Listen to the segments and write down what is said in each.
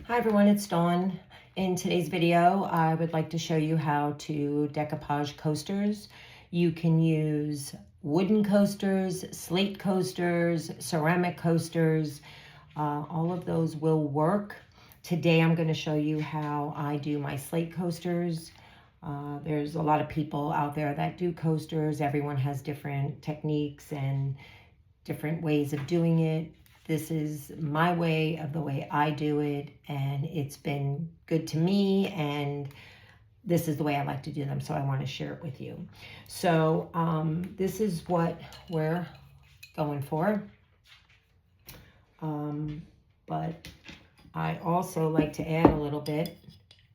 Hi everyone, it's Dawn. In today's video, I would like to show you how to decoupage coasters. You can use wooden coasters, slate coasters, ceramic coasters. All of those will work. Today I'm going to show you how I do my slate coasters. There's a lot of people out there that do coasters. Everyone has different techniques and different ways of doing it. This is my way of the way I do it, and it's been good to me, and this is the way I like to do them, so I want to share it with you. So this is what we're going for. But I also like to add a little bit,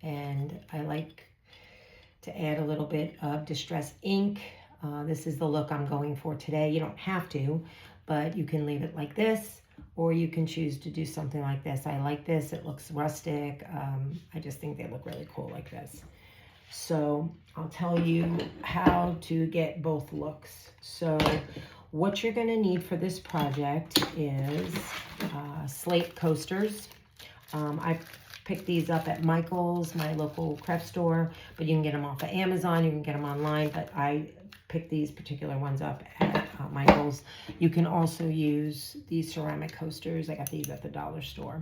and I like to add a little bit of distress ink. This is the look I'm going for today. You don't have to, but you can leave it like this, or you can choose to do something like this. I like this. It looks rustic. I just think they look really cool like this. So I'll tell you how to get both looks. So what you're going to need for this project is slate coasters. I picked these up at Michael's, my local craft store, but you can get them off of Amazon. You can get them online, but I picked these particular ones up at Michael's. You can also use these ceramic coasters. I got these at the dollar store.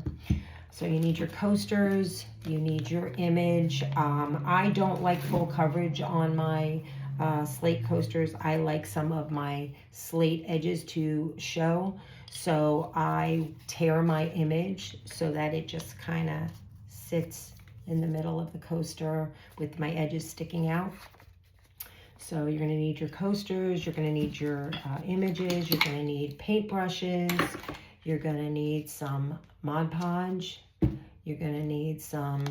So you need your coasters, you need your image. I don't like full coverage on my slate coasters. I like some of my slate edges to show. So I tear my image so that it just kind of sits in the middle of the coaster with my edges sticking out. So you're going to need your coasters, you're going to need your images, you're going to need paint brushes, you're going to need some Mod Podge, you're going to need some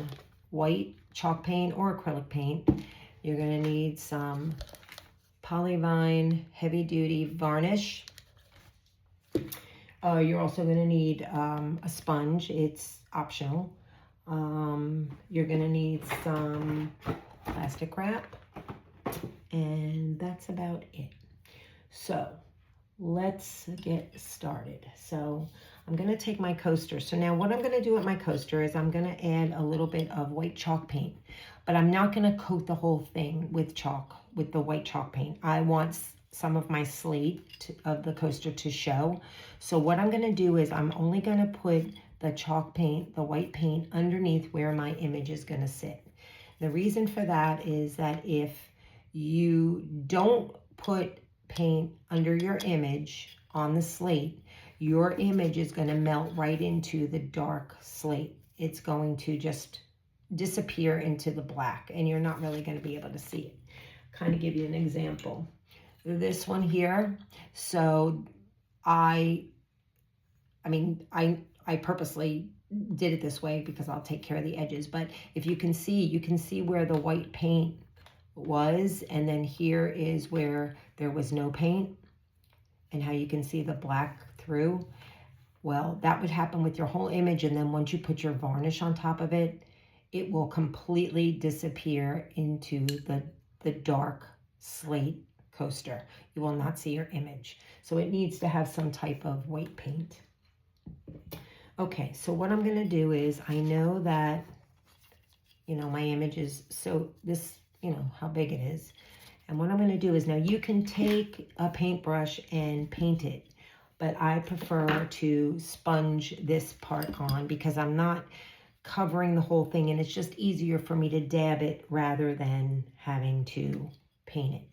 white chalk paint or acrylic paint, you're going to need some Polyvine heavy duty varnish. You're also going to need a sponge. It's optional. You're going to need some plastic wrap, and that's about it. So let's get started. So I'm going to take my coaster. So now what I'm going to do with my coaster is I'm going to add a little bit of white chalk paint, but I'm not going to coat the whole thing with chalk, with the white chalk paint. I want some of my slate of the coaster to show. So what I'm going to do is I'm only going to put the chalk paint, the white paint, underneath where my image is going to sit. The reason for that is that if you don't put paint under your image on the slate, your image is going to melt right into the dark slate. It's going to just disappear into the black, and you're not really going to be able to see it. Kind of give you an example. This one here. So I purposely did it this way because I'll take care of the edges. But if you can see where the white paint was, and then here is where there was no paint, and how you can see the black through. Well, that would happen with your whole image, and then once you put your varnish on top of it, it will completely disappear into the dark slate coaster. You will not see your image. So it needs to have some type of white paint. Okay, so what I'm going to do is, I know that, my image is, so this, how big it is. And what I'm going to do is, now you can take a paintbrush and paint it, but I prefer to sponge this part on because I'm not covering the whole thing, and it's just easier for me to dab it rather than having to paint it.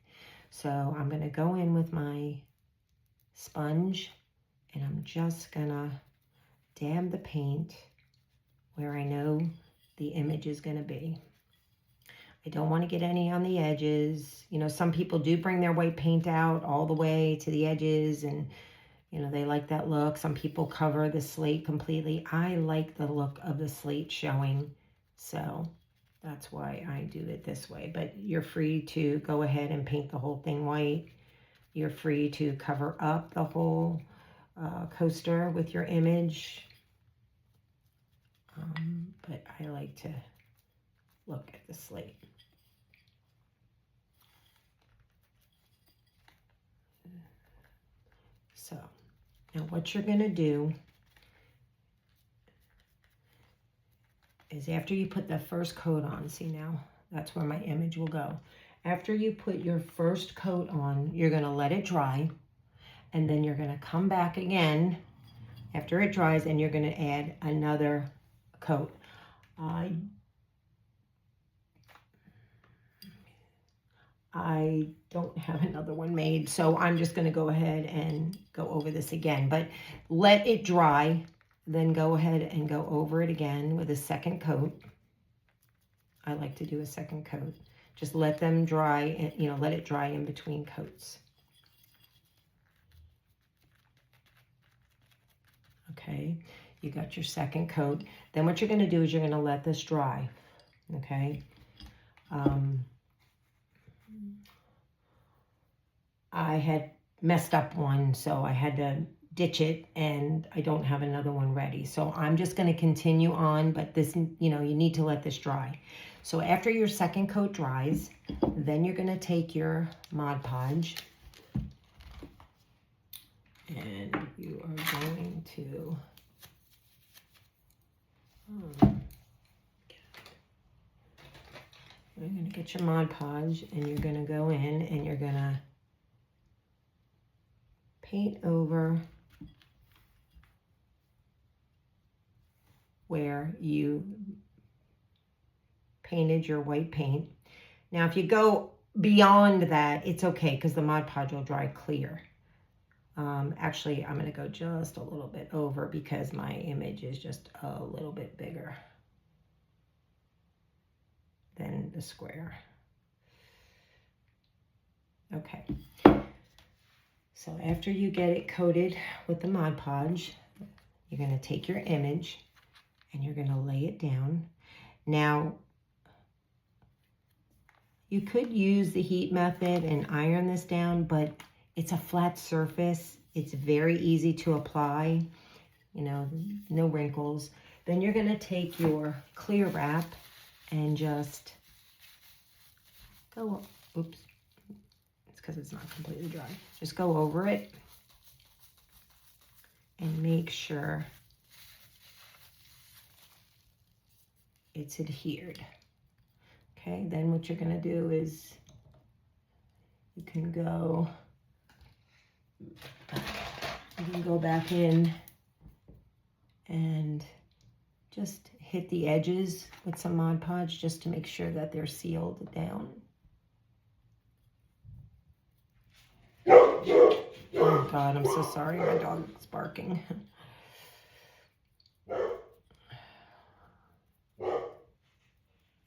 So I'm going to go in with my sponge, and I'm just going to dab the paint where I know the image is going to be. I don't want to get any on the edges. Some people do bring their white paint out all the way to the edges, and they like that look. Some people cover the slate completely. I like the look of the slate showing, so that's why I do it this way. But you're free to go ahead and paint the whole thing white. You're free to cover up the whole coaster with your image. But I like to look at the slate. So now what you're going to do is after you put the first coat on, see now, that's where my image will go. After you put your first coat on, you're gonna let it dry, and then you're gonna come back again after it dries, and you're gonna add another coat. I don't have another one made, so I'm just gonna go ahead and go over this again, but let it dry, then go ahead and go over it again with a second coat. I like to do a second coat. Just let them dry, and let it dry in between coats. Okay, you got your second coat. Then what you're gonna do is you're gonna let this dry, okay? I had messed up one, so I had to ditch it, and I don't have another one ready. So I'm just going to continue on, but this, you need to let this dry. So after your second coat dries, then you're going to take your Mod Podge, and you are going to you're going to get your Mod Podge, and you're going to go in and you're going to paint over where you painted your white paint. Now, if you go beyond that, it's okay because the Mod Podge will dry clear. Actually, I'm going to go just a little bit over because my image is just a little bit bigger than the square. Okay. So after you get it coated with the Mod Podge, you're going to take your image and you're going to lay it down. Now, you could use the heat method and iron this down, but it's a flat surface. It's very easy to apply, no wrinkles. Then you're going to take your clear wrap and just go, oops. Because it's not completely dry. Just go over it and make sure it's adhered. Okay, then what you're going to do is you can go back in and just hit the edges with some Mod Podge just to make sure that they're sealed down. Oh God, I'm so sorry, my dog is barking.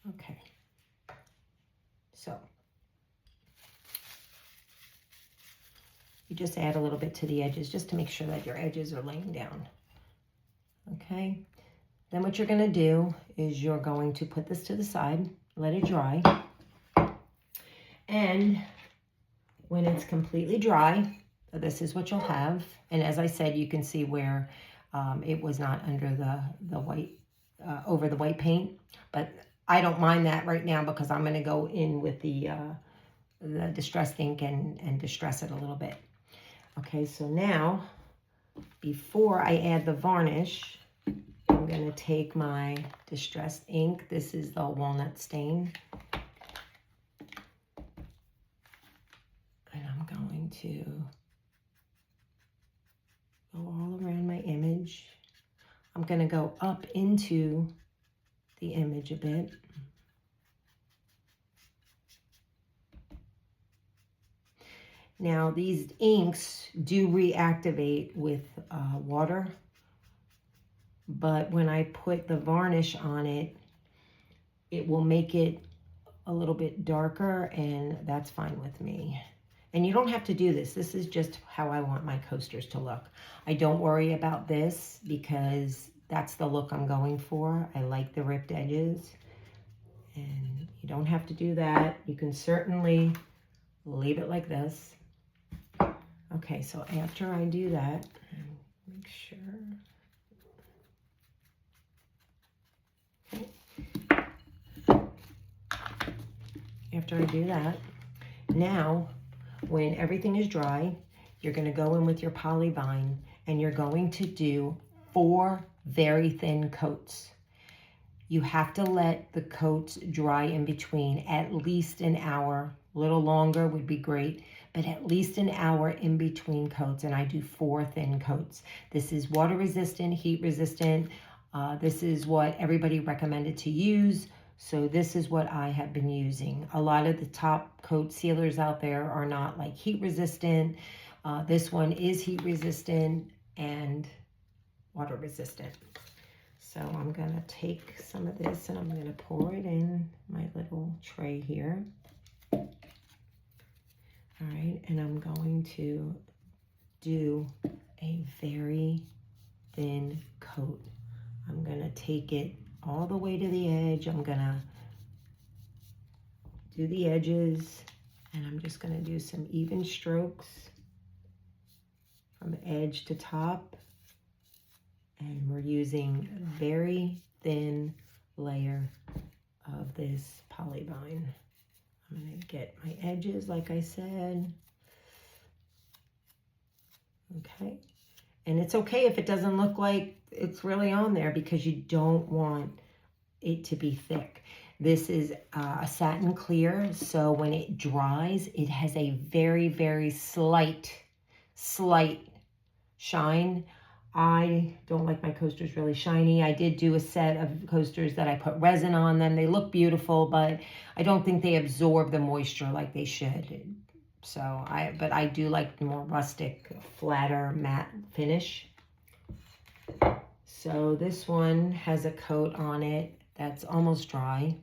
Okay, so you just add a little bit to the edges just to make sure that your edges are laying down. Okay, then what you're going to do is you're going to put this to the side, let it dry, and when it's completely dry, this is what you'll have. And as I said, you can see where it was not under the white, over the white paint. But I don't mind that right now because I'm going to go in with the distressed ink and distress it a little bit. Okay, so now, before I add the varnish, I'm going to take my distressed ink. This is the walnut stain. And I'm going to go all around my image. I'm going to go up into the image a bit. Now, these inks do reactivate with water, but when I put the varnish on it, it will make it a little bit darker, and that's fine with me. And you don't have to do this. This is just how I want my coasters to look. I don't worry about this because that's the look I'm going for. I like the ripped edges. And you don't have to do that. You can certainly leave it like this. Okay, so after I do that, make sure. Okay. After I do that, now, when everything is dry, you're going to go in with your polyvine and you're going to do 4 very thin coats. You have to let the coats dry in between at least an hour. A little longer would be great, but at least an hour in between coats. And I do 4 thin coats. This is water resistant, heat resistant. This is what everybody recommended to use. So this is what I have been using. A lot of the top coat sealers out there are not like heat resistant. This one is heat resistant and water resistant. So I'm gonna take some of this and I'm gonna pour it in my little tray here. All right, and I'm going to do a very thin coat. I'm gonna take it all the way to the edge. I'm gonna do the edges and I'm just gonna do some even strokes from edge to top. And we're using a very thin layer of this polyvine. I'm gonna get my edges like I said. Okay, and it's okay if it doesn't look like it's really on there because you don't want it to be thick. This is a satin clear, so when it dries, it has a very, very slight shine. I don't like my coasters really shiny. I did do a set of coasters that I put resin on them. They look beautiful, but I don't think they absorb the moisture like they should. So but I do like the more rustic, flatter, matte finish. So this one has a coat on it that's almost dry.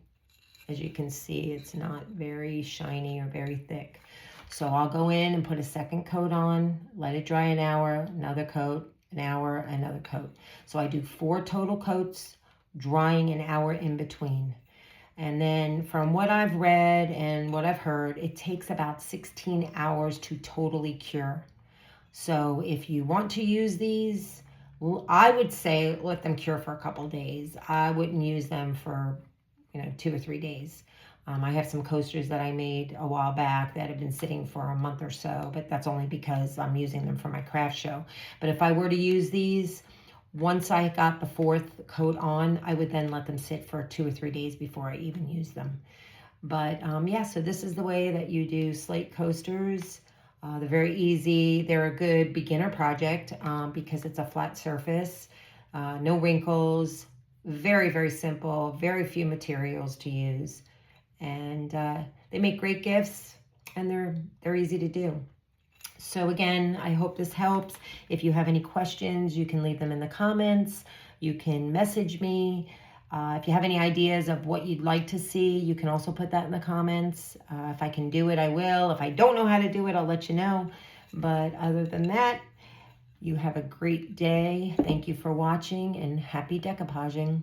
As you can see, it's not very shiny or very thick. So I'll go in and put a second coat on, let it dry an hour, another coat, an hour, another coat. So I do 4 total coats, drying an hour in between. And then from what I've read and what I've heard, it takes about 16 hours to totally cure. So if you want to use these, I would say let them cure for a couple days. I wouldn't use them for 2 or 3 days. I have some coasters that I made a while back that have been sitting for a month or so, but that's only because I'm using them for my craft show. But if I were to use these, once I got the 4th coat on, I would then let them sit for 2 or 3 days before I even use them. But yeah, so this is the way that you do slate coasters. They're very easy. They're a good beginner project because it's a flat surface, no wrinkles, very, very simple, very few materials to use. And they make great gifts and they're easy to do. So again, I hope this helps. If you have any questions, you can leave them in the comments. You can message me. If you have any ideas of what you'd like to see, you can also put that in the comments. If I can do it, I will. If I don't know how to do it, I'll let you know. But other than that, you have a great day. Thank you for watching and happy decoupaging.